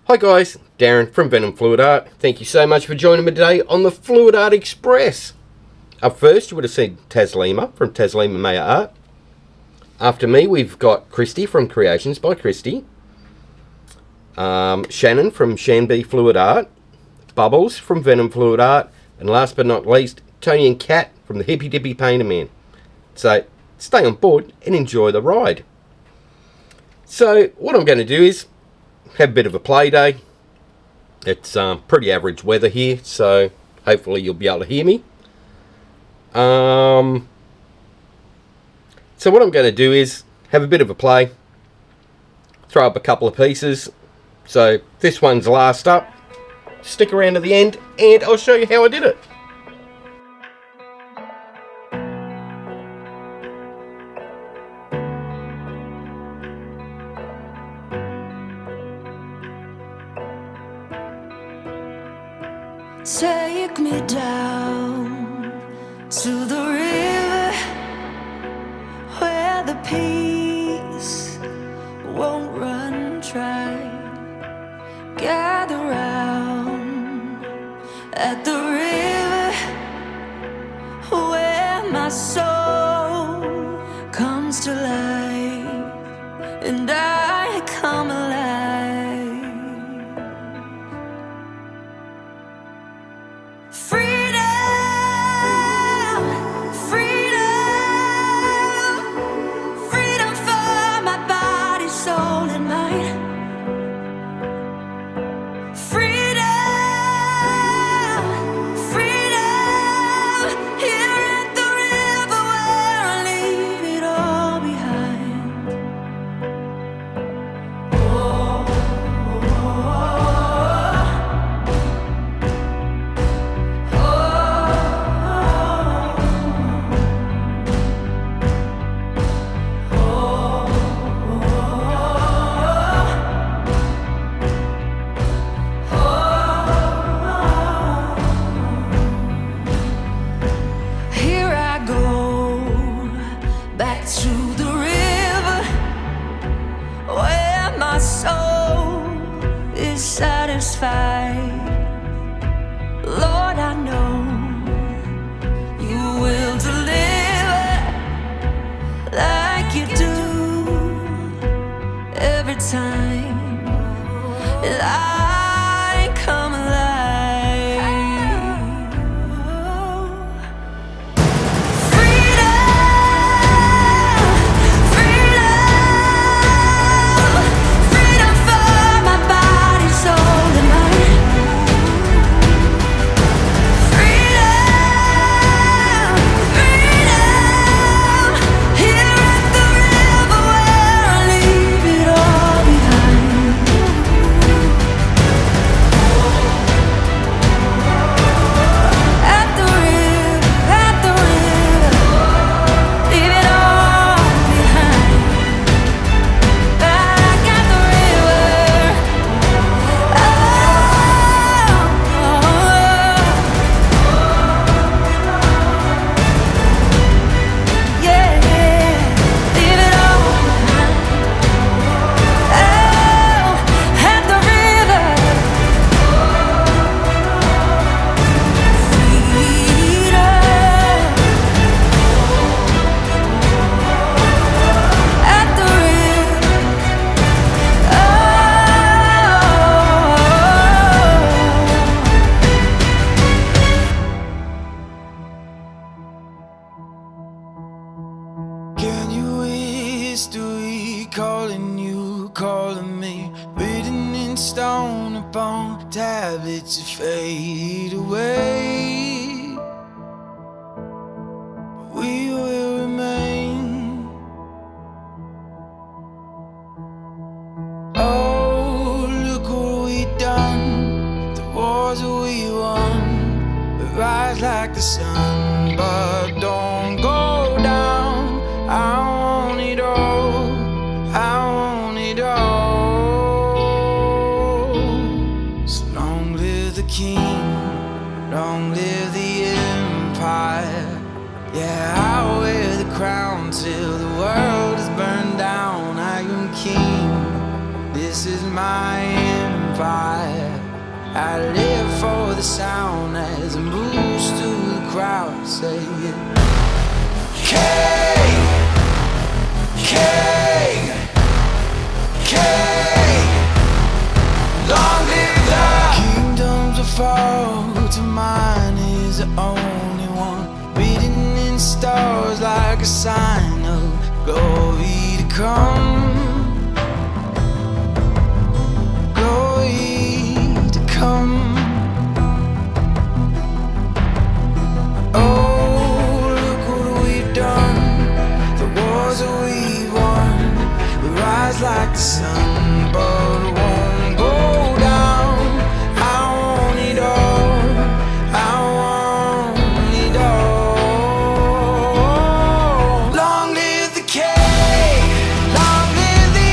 Hi guys, Darren from venomfluidart. Thank you so much for joining me today on the Fluid Art Express. Up first you would have seen Taslima from Taslima Maya Art. After me we've got Kristey from Kreations by Kristey. Shannon from ShanB Fluid Art. Bubbles from Venom Fluid Art. And last but not least, Tony and Kat from the Hippy Dippy Painter Man. So stay on board and enjoy the ride. So what I'm going to do is have a bit of a play day. It's pretty average weather here, so hopefully you'll be able to hear me. So what I'm going to do is have a bit of a play, throw up a couple of pieces. So this one's last up. Stick around to the end and I'll show you how I did it. Take me down to the river where the peace won't run dry. Gather round at the river where my soul comes to life and I come alive. Lord, I know you will deliver like you do every time I come alive. Freedom for my body, soul and mind. Calling me, written in stone upon tablets to fade away. We will remain. Oh, look what we done. The wars we won. We rise like the sun, but don't go down. I want it all. I want it all. So long live the king, long live the empire. Yeah, I'll wear the crown till the world is burned down. I am king, this is my empire. empire. I live for the sound as it moves through the crowd, saying King, King, King. Long live the kingdoms will fall to mine is the only one, written in stars like a sign of glory to come. Oh, look what we've done, the wars that we've won. We rise like the sun, but we won't go down. I want it all, I want it all. Long live the king, long live the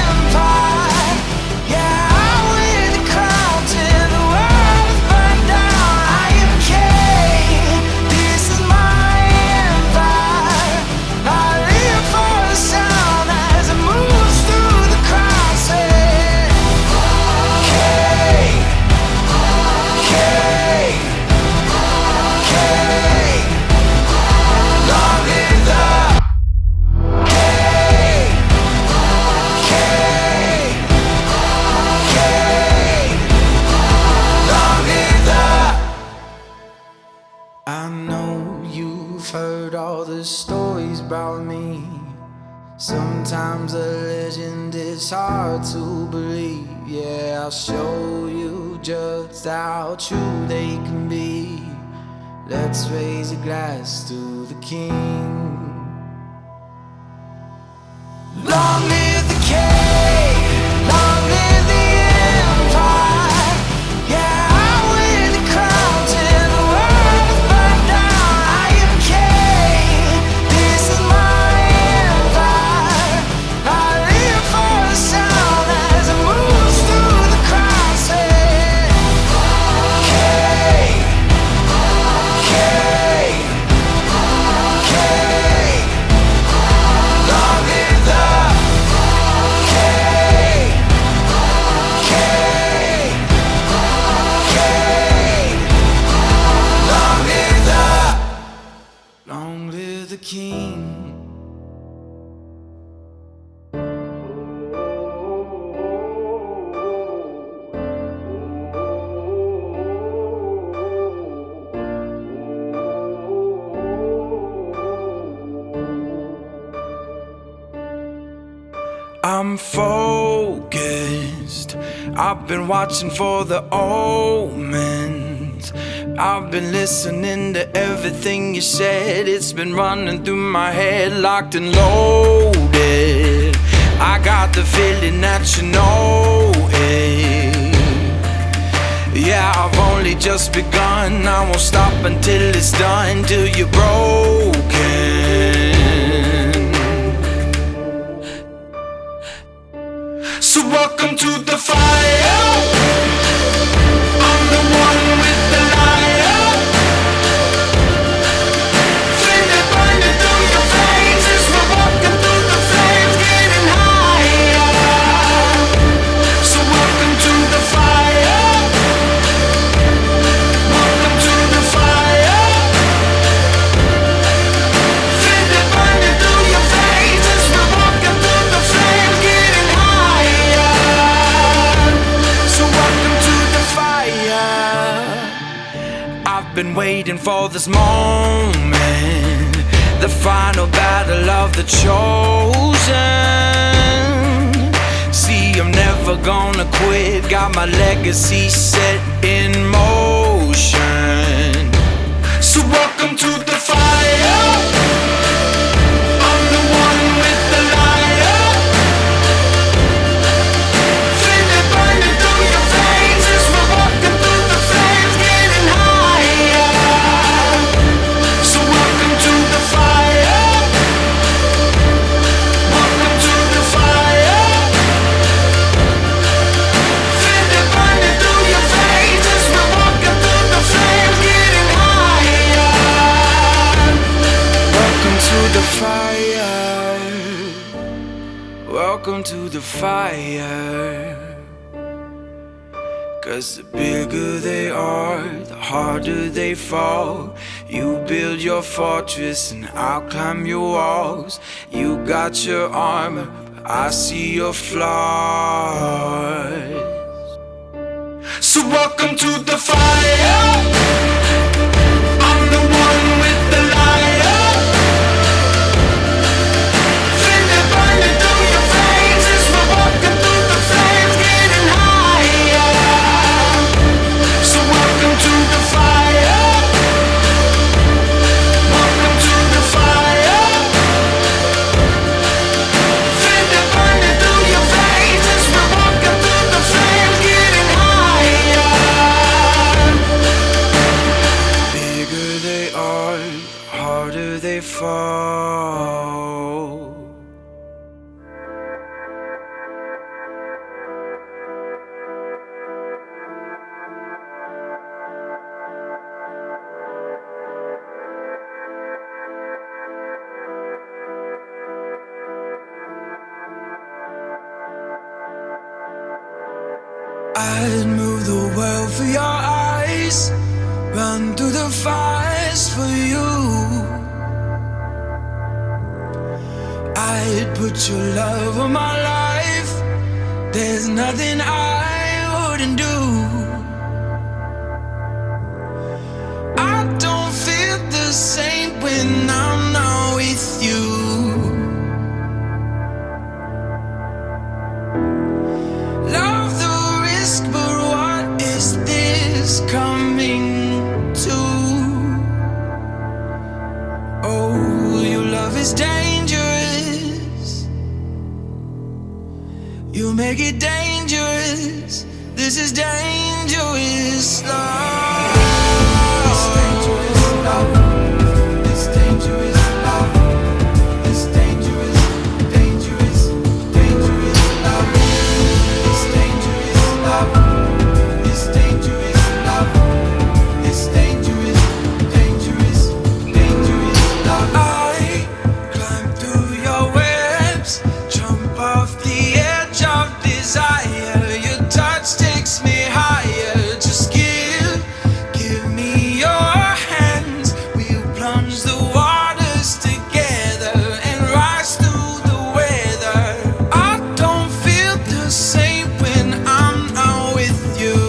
empire. Yeah, I wear the crown till the world's burned down. I am king, this is my empire. I live for the sound as it moves through the crowd, saying king, king, king. Long live the king, king, king. Long live the. I know you've heard all the stories about me. Sometimes a legend is hard to believe. Yeah, I'll show you just how true they can be. Let's raise a glass to the king. Long live the king, long live the empire. Yeah, I wear the crown till the world's burned down. I am king, this is my empire. I live for the sound as it moves through the crowd, saying king, king, king. Long live the king, king, king. Long live the king. I'm focused. I've been watching for the omens. I've been listening to everything you said. It's been running through my head, locked and loaded. I got the feeling that you know it. Yeah, I've only just begun. I won't stop until it's done, till you're broken. So welcome to the fire. I'm the one with the liar. Feel it burning through your veins as we're walking through the flames, getting higher. So welcome to the fire. Welcome to the fire. Feel it burning through your veins as we're walking through the flames, getting higher. So welcome to the fire. I've been waiting for this moment, the final battle of the chosen. See, I'm never gonna quit, got my legacy set in motion. So welcome to the fire. I'm the one with the liar. Feel it burning through your veins as we're walking through the flames, getting higher. So welcome to the fire. Welcome to the fire. Feel it burning through your veins as we're walking through the flames, getting higher. Welcome to the fire. Welcome to the fire. 'cause the bigger they are, the harder they fall. You build your fortress and I'll climb your walls. You got your armor, but I see your flaws. So welcome to the fire. I'm the one with the liar. Feel it burning through your veins as we're walking through the flames, getting higher. So welcome to the fire. Welcome to the fire. Feel it burning through your veins as we're walking through the flames, getting higher. Bigger they are, the harder they fall. I'd move the world for your eyes, run through the fires for you. I'd put your love on my life. There's nothing I wouldn't do. I don't feel the same when I'm not with you. Love the risk, but what is this coming to? Oh, your love is dangerous. You make it dangerous. This is dangerous love. It's dangerous love. It's dangerous love. It's dangerous, dangerous, dangerous love. It's dangerous love. It's dangerous love. It's dangerous, dangerous, dangerous love. I climb through your webs, jump off the edge of desire. Your touch takes me higher. Just give me your hands. We'll plunge the waters together and rise through the weather. I don't feel the same when I'm not with you.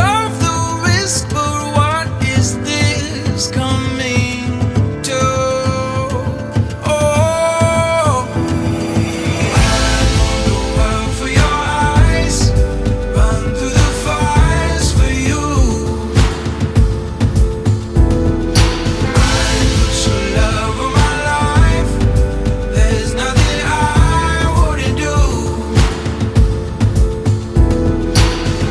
Love the risk, but what is this coming to? Oh, the world for your eyes, run through the fires for you. I put your love on my life. There's nothing I wouldn't do.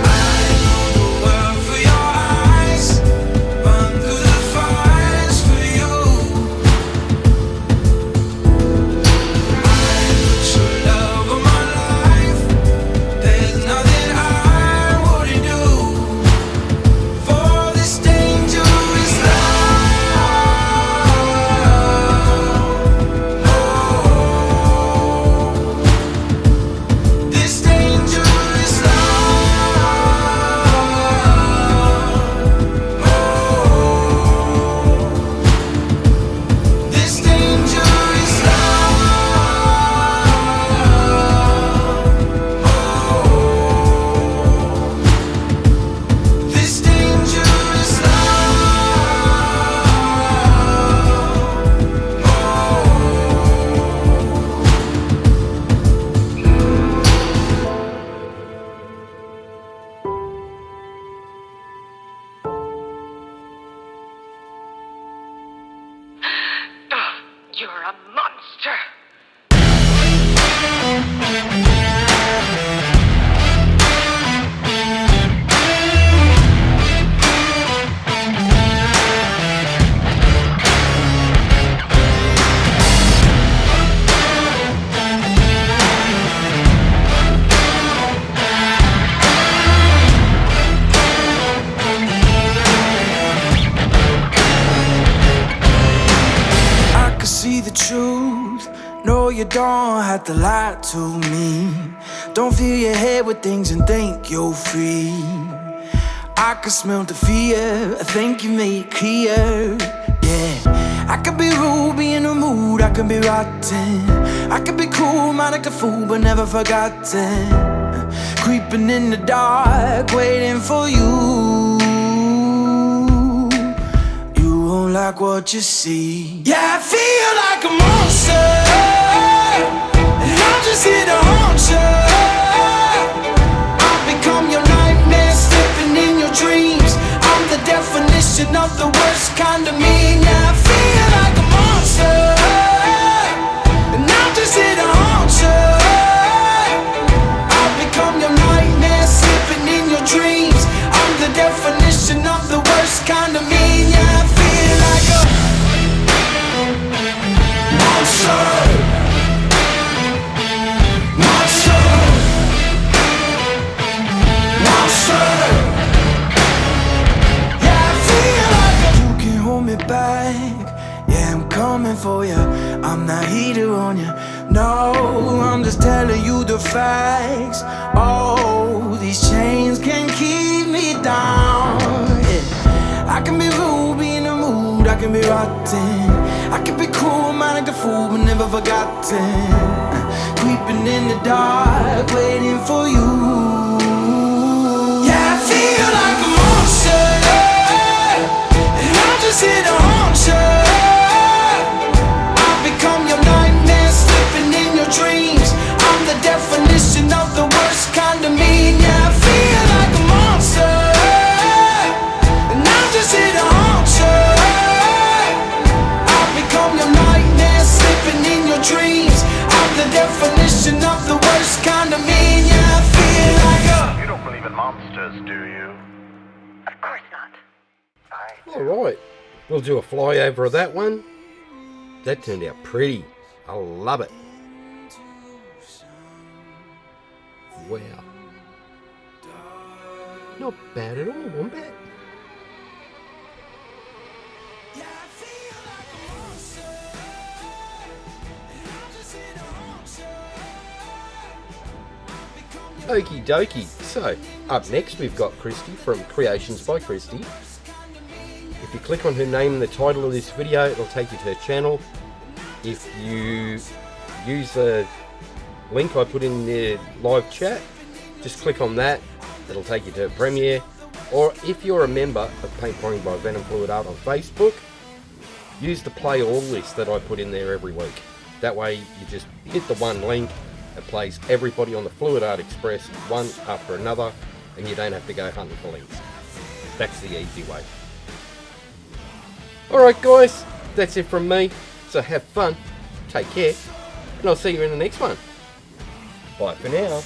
I know the world for your eyes, run through the fires for you. I put your love on my life. There's nothing I wouldn't do for this dangerous love. This dangerous love. This dangerous love. This dangerous You're a monster! I could see the truth No, you don't have to lie to me. Don't fill your head with things and think you're free. I can smell the fear, I think you made it clear. Yeah, I could be rude, be in the mood, I could be rotten. I could be cool, might act a fool, but never forgotten. Creeping in the dark, waiting for you. You won't like what you see. Yeah, I feel like a monster, and I'm just here to haunt you. I've become your nightmare, slipping in your dreams. I'm the definition of the worst kind of mean. Yeah, I feel like a monster, and I'm just here to haunt you. I've become your nightmare, slipping in your dreams. I'm the definition of the worst kind of mean. Yeah, I feel like a monster. Back. Yeah, I'm coming for you. I'm not heater on you. No, I'm just telling you the facts. Oh, these chains can keep me down. Yeah. I can be rude, be in the mood, I can be rotten. I can be cool, mind like a fool, but never forgotten. Creeping in the dark, waiting for you. Yeah, I feel like a monster, and I'm just here to haunt you. I've become your nightmare, slipping in your dreams. I'm the definition of the worst kind of mean. Yeah, I feel like a monster, and I'm just here to haunt you. I've become your nightmare, slipping in your dreams. I'm the definition of the worst kind of mean. Yeah, I feel like a... You don't believe in monsters, do you? Of course not. Alright, we'll do a flyover of that one. That turned out pretty. I love it. Wow. Not bad at all, one bit. Okie dokie. So, up next we've got Kristey from Creations by Kristey. If you click on her name in the title of this video, it'll take you to her channel. If you use the link I put in the live chat, just click on that. It'll take you to her premiere. Or if you're a member of Paint Pouring by Venomfluidart on Facebook, use the play all list that I put in there every week. That way you just hit the one link. It plays everybody on the Fluid Art Express one after another, and you don't have to go hunting for links. That's the easy way. Alright guys, that's it from me. So have fun, take care, and I'll see you in the next one. Bye for now.